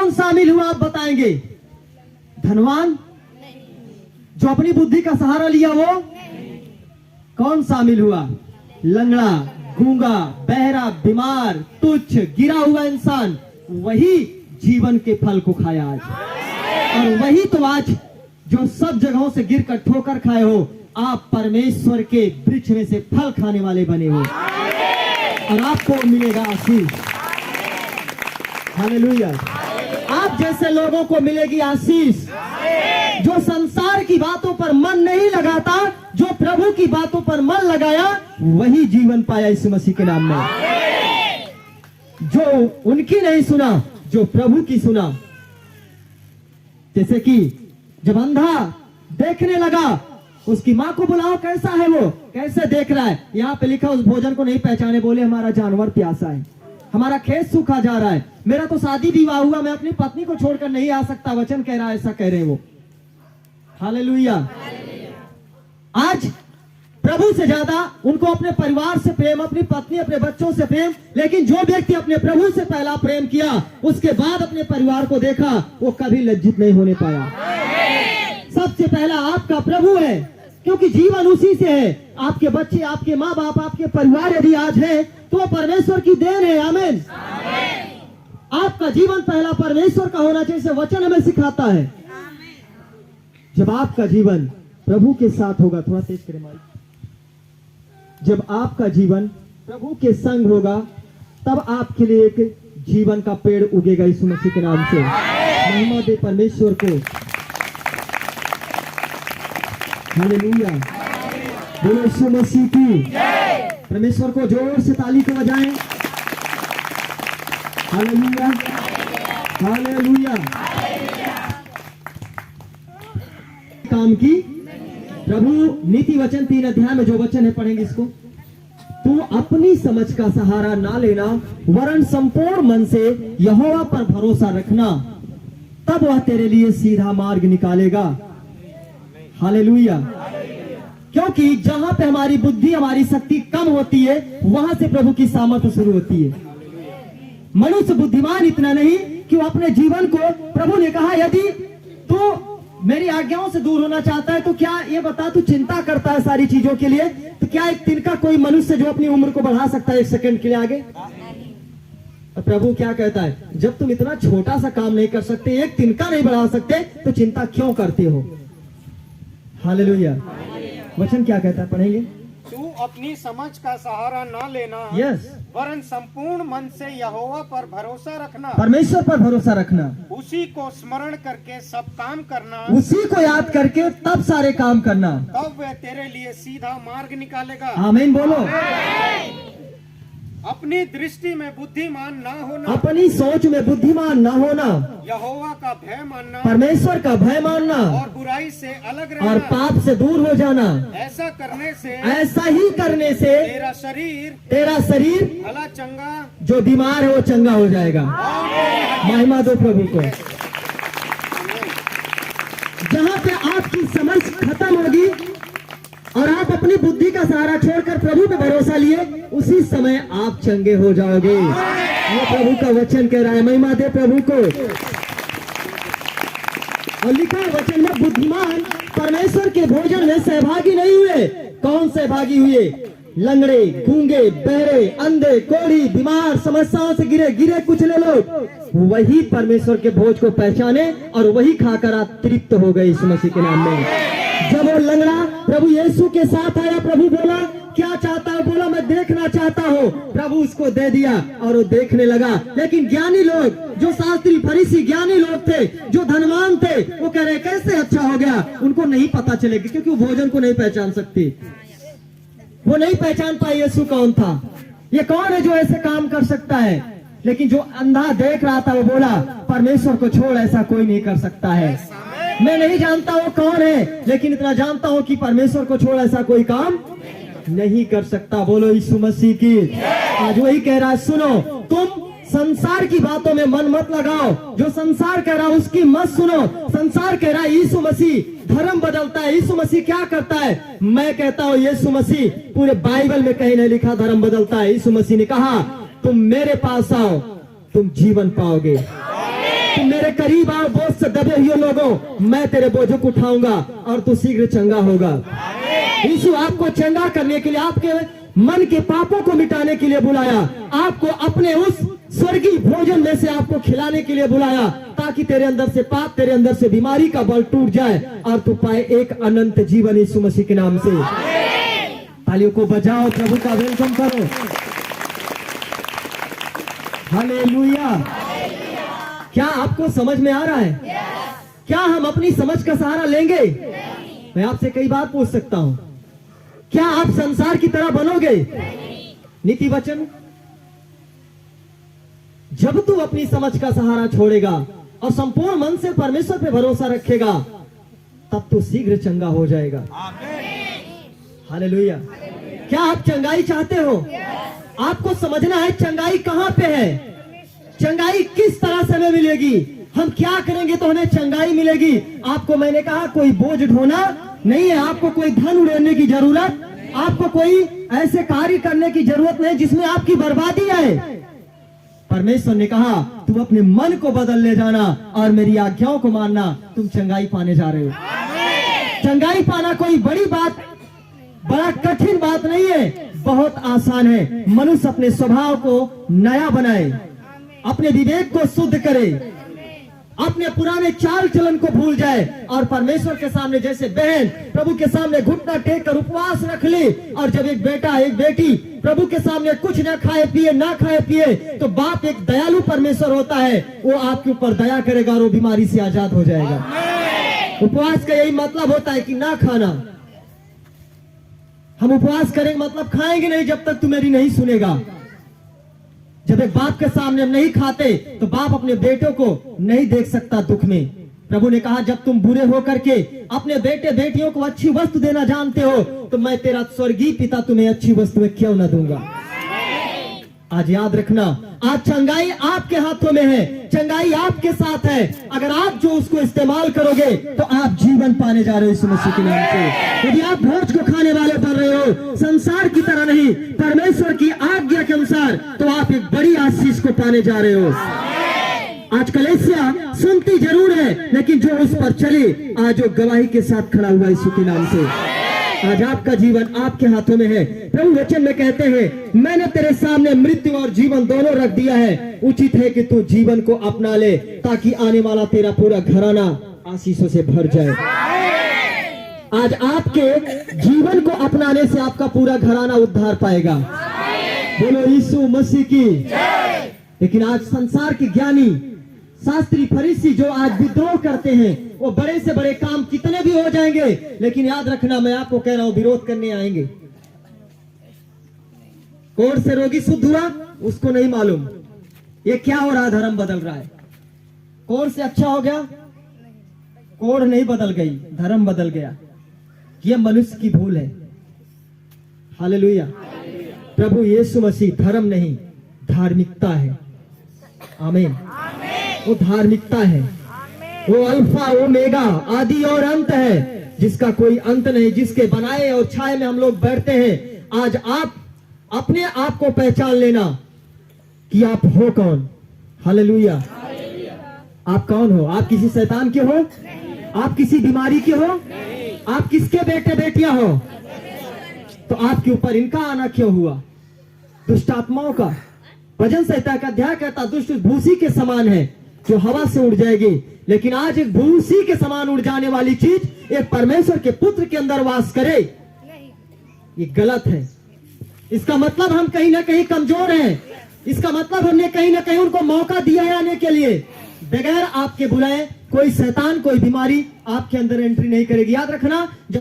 कौन शामिल हुआ आप बताएंगे? धनवान जो अपनी बुद्धि का सहारा लिया वो कौन शामिल हुआ? लंगड़ा, गूंगा, बहरा, बीमार, तुच्छ, गिरा हुआ इंसान, वही जीवन के फल को खाया आज। और वही तो आज जो सब जगहों से गिरकर ठोकर खाए हो, आप परमेश्वर के वृक्ष में से फल खाने वाले बने हो और आपको मिलेगा आशीष। हालेलुया। आप जैसे लोगों को मिलेगी आशीष, जो संसार की बातों पर मन नहीं लगाता, जो प्रभु की बातों पर मन लगाया, वही जीवन पाया यीशु मसीह के नाम में। जो उनकी नहीं सुना, जो प्रभु की सुना। जैसे कि जब अंधा देखने लगा, उसकी मां को बुलाओ, कैसा है वो, कैसे देख रहा है? यहाँ पे लिखा, उस भोजन को नहीं पहचाने, बोले हमारा जानवर प्यासा है, हमारा खेत सूखा जा रहा है, मेरा तो शादी विवाह हुआ, मैं अपनी पत्नी को छोड़कर नहीं आ सकता, वचन कह रहा है, ऐसा कह रहे वो। हालेलुया। आज प्रभु से ज्यादा उनको अपने परिवार से प्रेम, अपनी पत्नी, अपने बच्चों से प्रेम। लेकिन जो व्यक्ति अपने प्रभु से पहला प्रेम किया, उसके बाद अपने परिवार को देखा, वो कभी लज्जित नहीं होने पाया। सबसे पहला आपका प्रभु है, क्योंकि जीवन उसी से है। आपके बच्चे, आपके माँ बाप, आपके परिवार यदि आज है, तो परमेश्वर की देन है। आमीन। आपका जीवन पहला परमेश्वर का होना चाहिए, वचन हमें सिखाता है। जब आपका जीवन प्रभु के साथ होगा, थोड़ा तेज करें माइक, जब आपका जीवन प्रभु के संग होगा, तब आपके लिए एक जीवन का पेड़ उगेगा यीशु मसीह के नाम से। महिमा दे परमेश्वर को। हालेलुया। बोलो यीशु मसीह की। परमेश्वर को जोर से ताली को बजाएं। Hallelujah, hallelujah. काम की प्रभु नीति वचन 3 अध्याय में जो वचन है, पढ़ेंगे इसको। तू अपनी समझ का सहारा ना लेना, वरन संपूर्ण मन से यहोवा पर भरोसा रखना, तब वह तेरे लिए सीधा मार्ग निकालेगा। हालेलुया। क्योंकि जहां पे हमारी बुद्धि, हमारी शक्ति कम होती है, वहां से प्रभु की सामर्थ्य शुरू होती है। मनुष्य बुद्धिमान इतना नहीं कि वो अपने जीवन को, प्रभु ने कहा यदि तू मेरी आज्ञाओं से दूर होना चाहता है, तो क्या ये बता, तू चिंता करता है सारी चीजों के लिए, तो क्या एक तिनका कोई मनुष्य जो अपनी उम्र को बढ़ा सकता है 1 सेकंड के लिए आगे? तो प्रभु क्या कहता है, जब तुम इतना छोटा सा काम नहीं कर सकते, एक तिनका नहीं बढ़ा सकते, तो चिंता क्यों करते हो? हालेलुया। वचन क्या कहता है, पढ़ेंगे। तू अपनी समझ का सहारा ना लेना, यस, वरन संपूर्ण मन से यहोवा पर भरोसा रखना, परमेश्वर पर भरोसा रखना, उसी को स्मरण करके सब काम करना, उसी को याद करके तब सारे काम करना, तब वह तेरे लिए सीधा मार्ग निकालेगा। आमीन बोलो। अपनी दृष्टि में बुद्धिमान ना होना, अपनी सोच में बुद्धिमान ना होना, यहोवा का भय मानना, परमेश्वर का भय मानना, और बुराई से अलग और रहना, पाप से दूर हो जाना। ऐसा करने से ऐसा ही करने से तेरा शरीर भला चंगा, जो बीमार है वो चंगा हो जाएगा। महिमा दो प्रभु को। जहाँ पे आपकी समझ खत्म होगी और आप अपनी बुद्धि का सहारा छोड़कर प्रभु पे भरोसा लिए, उसी समय आप चंगे हो जाओगे। ये प्रभु का वचन कह रहा है। महिमा दे प्रभु को। और लिखा है वचन में, बुद्धिमान परमेश्वर के भोजन में सहभागी नहीं हुए। कौन सहभागी हुए? लंगड़े, गूंगे, बहरे, अंधे, कोढ़ी, बीमार, समस्याओं से गिरे कुचले लोग, वही परमेश्वर के भोज को पहचाने और वही खाकर आप तृप्त हो गए यीशु मसीह के नाम में। जब वो लंगड़ा प्रभु यीशु के साथ आया, प्रभु बोला क्या चाहता है? बोला मैं देखना चाहता हूँ। प्रभु उसको दे दिया और वो देखने लगा। लेकिन ज्ञानी लोग, जो शास्त्री फरीसी ज्ञानी लोग थे, जो धनवान थे, वो कह रहे कैसे अच्छा हो गया? उनको नहीं पता चलेगा, क्योंकि वो भोजन को नहीं पहचान सकती। वो नहीं पहचान पाए यीशु कौन था, ये कौन है जो ऐसे काम कर सकता है। लेकिन जो अंधा देख रहा था, वो बोला परमेश्वर को छोड़ ऐसा कोई नहीं कर सकता है। मैं नहीं जानता वो कौन है, लेकिन इतना जानता हूं कि परमेश्वर को छोड़ ऐसा कोई काम नहीं कर सकता। बोलो यीशु मसीह की। आज वही कह रहा है, सुनो, तुम संसार की बातों में मन मत लगाओ। जो संसार कह रहा है उसकी मत सुनो। संसार कह रहा है यीशु मसीह धर्म बदलता है। यीशु मसीह क्या करता है? मैं कहता हूँ यीशु मसीह, पूरे बाइबल में कहीं नहीं लिखा धर्म बदलता है। यीशु मसीह ने कहा तुम मेरे पास आओ, तुम जीवन पाओगे। तुम मेरे करीब आओ बोझ से दबे हुए लोगों, मैं तेरे बोझों को उठाऊंगा और तू शीघ्र चंगा होगा। यीशु आपको चंगा करने के लिए, आपके मन के पापों को मिटाने के लिए बुलाया, आपको अपने उस स्वर्गीय भोजन में से आपको खिलाने के लिए बुलाया, ताकि तेरे अंदर से पाप, तेरे अंदर से बीमारी का बल टूट जाए और तू पाए एक अनंत जीवन यीशु मसीह के नाम से। तालियों को बजाओ, प्रभु का वेलकम करो। हालेलुया। क्या आपको समझ में आ रहा है? क्या हम अपनी समझ का सहारा लेंगे? मैं आपसे कई बार पूछ सकता हूं, क्या आप संसार की तरह बनोगे? नीति वचन, जब तू अपनी समझ का सहारा छोड़ेगा और संपूर्ण मन से परमेश्वर पे भरोसा रखेगा, तब तू शीघ्र चंगा हो जाएगा। हालेलुया। क्या आप चंगाई चाहते हो? आपको समझना है चंगाई कहां पे है, चंगाई किस तरह से हमें मिलेगी, हम क्या करेंगे तो हमें चंगाई मिलेगी। आपको मैंने कहा कोई बोझ ढोना नहीं है, आपको कोई धन उड़ाने की जरूरत, आपको कोई ऐसे कार्य करने की जरूरत नहीं जिसमें आपकी बर्बादी आए। परमेश्वर ने कहा तुम अपने मन को बदल ले जाना और मेरी आज्ञाओं को मानना, तुम चंगाई पाने जा रहे हो। चंगाई पाना कोई बड़ी बात, बड़ा कठिन बात नहीं है, बहुत आसान है। मनुष्य अपने स्वभाव को नया बनाए, अपने विवेक को शुद्ध करे, अपने पुराने चाल चलन को भूल जाए और परमेश्वर के सामने, जैसे बहन प्रभु के सामने घुटना टेक कर उपवास रख ले, और जब एक बेटा एक बेटी प्रभु के सामने कुछ ना खाए पिए, तो बाप एक दयालु परमेश्वर होता है, वो आपके ऊपर दया करेगा और वो बीमारी से आजाद हो जाएगा। उपवास का यही मतलब होता है कि ना खाना। हम उपवास करेंगे मतलब खाएंगे नहीं जब तक तू मेरी नहीं सुनेगा। जब एक बाप के सामने हम नहीं खाते तो बाप अपने बेटों को नहीं देख सकता दुख में। प्रभु ने कहा जब तुम बुरे होकर के अपने बेटे बेटियों को अच्छी वस्तु देना जानते हो, तो मैं तेरा स्वर्गीय पिता तुम्हें अच्छी वस्तु में क्यों न दूंगा। आज याद रखना, आज चंगाई आपके हाथों में है, चंगाई आपके साथ है। अगर आप जो उसको इस्तेमाल करोगे तो आप जीवन पाने जा रहे हो यीशु मसीह के नाम से। यदि आप भोज को खाने वाले बन रहे हो, संसार की तरह नहीं, परमेश्वर की आज्ञा के अनुसार, तो आप एक बड़ी आशीष को पाने जा रहे हो। आज कलीसिया सुनती जरूर है, लेकिन जो उस पर चले, आज वो गवाही के साथ खड़ा हुआ यीशु के नाम से। आज आपका जीवन आपके हाथों में है। प्रभु वचन में कहते हैं मैंने तेरे सामने मृत्यु और जीवन दोनों रख दिया है, उचित है कि तू जीवन को अपना ले, ताकि आने वाला तेरा पूरा घराना आशीषों से भर जाए। आज आपके जीवन को अपनाने से आपका पूरा घराना उद्धार पाएगा। बोलो यीशु मसीह की। लेकिन आज संसार के ज्ञानी, शास्त्री, फरीसी जो आज विद्रोह करते हैं, वो बड़े से बड़े काम कितने भी हो जाएंगे, लेकिन याद रखना, मैं आपको कह रहा हूं, विरोध करने आएंगे। कोढ़ से रोगी शुद्ध हुआ, उसको नहीं मालूम ये क्या हो रहा है, धर्म बदल रहा है। कोढ़ से अच्छा हो गया, कोढ़ नहीं बदल गई, धर्म बदल गया। ये मनुष्य की भूल है। हालेलुया। प्रभु यीशु मसीह धर्म नहीं, धार्मिकता है। आमीन। वो धार्मिकता है, वो अल्फा ओमेगा, आदि और अंत है, जिसका कोई अंत नहीं, जिसके बनाए और छाए में हम लोग बैठते हैं। आज आप अपने आप को पहचान लेना कि आप हो कौन। हालेलुया। आप कौन हो? आप किसी शैतान के हो? आप किसी बीमारी के हो? आप किसके बेटे बेटियां हो? तो आपके ऊपर इनका आना क्यों हुआ? दुष्ट आत्माओं का। भजन संहिता का अध्याय कहता दुष्ट भूसी के समान है जो हवा से उड़ जाएगी, लेकिन आज एक भूसी के समान उड़ जाने वाली चीज एक परमेश्वर के पुत्र के अंदर वास करे, ये गलत है। इसका मतलब हम कहीं ना कहीं कमजोर हैं। इसका मतलब हमने कहीं ना कहीं उनको मौका दिया है आने के लिए। बगैर आपके बुलाए कोई शैतान, कोई बीमारी आपके अंदर एंट्री नहीं करेगी। याद रखना।